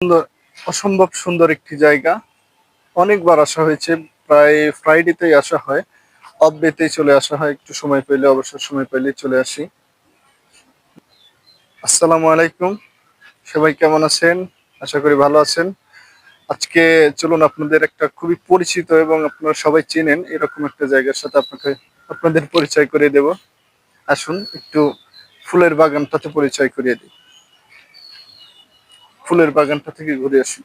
সুন্দর, অসম্ভব সুন্দর একটি জায়গা। অনেকবার আসা হয়েছে, প্রায় ফ্রাইডেতেই আসা হয়, অফ ডেতেই চলে আসা হয়, একটু সময় পেলে, অবসর সময় পেলে চলে আসি। আসসালামু আলাইকুম, সবাই কেমন আছেন? আশা করি ভালো আছেন। আজকে চলুন আপনাদের একটা খুবই পরিচিত এবং আপনারা সবাই চেনেন এরকম একটা জায়গার সাথে আপনাদের পরিচয় করিয়ে দেব। আসুন একটু ফুলের বাগানটাতে পরিচয় করিয়ে দিই। ফুলের বাগানটা থেকে ঘুরে আসি।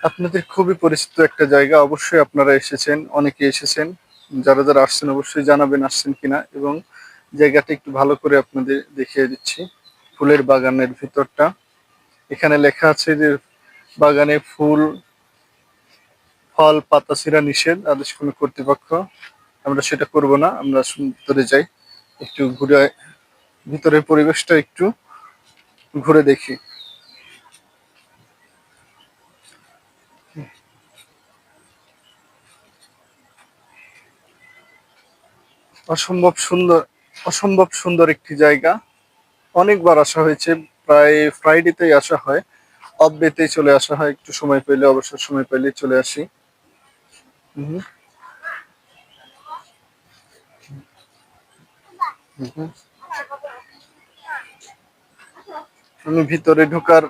আপনাদের খুবই পরিচিত একটা জায়গা, অবশ্যই আপনারা এসেছেন, অনেকে এসেছেন। যারা যারা আসছেন অবশ্যই জানাবেন আসছেন কিনা, এবং জায়গাটা একটু ভালো করে আপনাদের দেখিয়ে দিচ্ছি। ফুলের বাগানের ভিতরটা, এখানে লেখা আছে যে বাগানে ফুল ফল পাতা ছিঁড়া নিষেধ, আদেশ কোনো কর্তৃপক্ষ। আমরা সেটা করব না, আমরা ভিতরে যাই, একটু ঘুরে ভিতরের পরিবেশটা একটু ঘুরে দেখি। অসম্ভব সুন্দর, অসম্ভব সুন্দর একটি জায়গা। অনেকবার আসা হয়েছে, প্রায় ফ্রাইডেতেই আসা হয়, অফ ডেতেই চলে আসা হয়, একটু সময় পেলে, অবসর সময় পেলে চলে আসি। হুম, হুম। আমি ভিতরে ঢোকার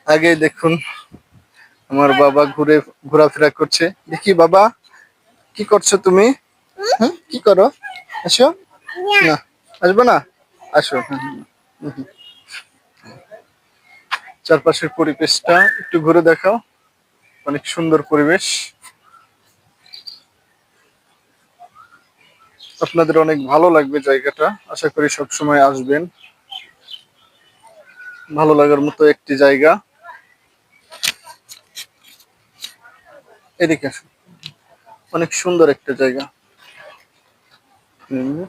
আগে দেখুন আমার বাবা ঘোরাফেরা করছে। দেখি বাবা, কি করছো তুমি? কি করো? আসো না, আসবো না, আসো। হুম। চারপাশের পরিবেশটা একটু ঘুরে দেখাও, অনেক সুন্দর পরিবেশ। আপনাদের অনেক ভালো লাগবে জায়গাটা, আশা করি সব সময় আসবেন। ভালো লাগার মতো একটি জায়গা। এদিকে আসুন, অনেক সুন্দর একটা জায়গা। হুম।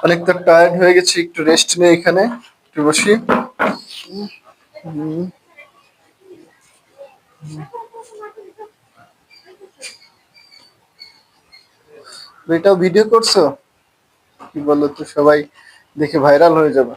অনেকটা টায়ার্ড হয়ে গেছি, একটু রেস্ট নেই, এখানে একটু বসি। হুম। এটাও ভিডিও করছো? কি বললো তো, সবাই দেখে ভাইরাল হয়ে যাবে।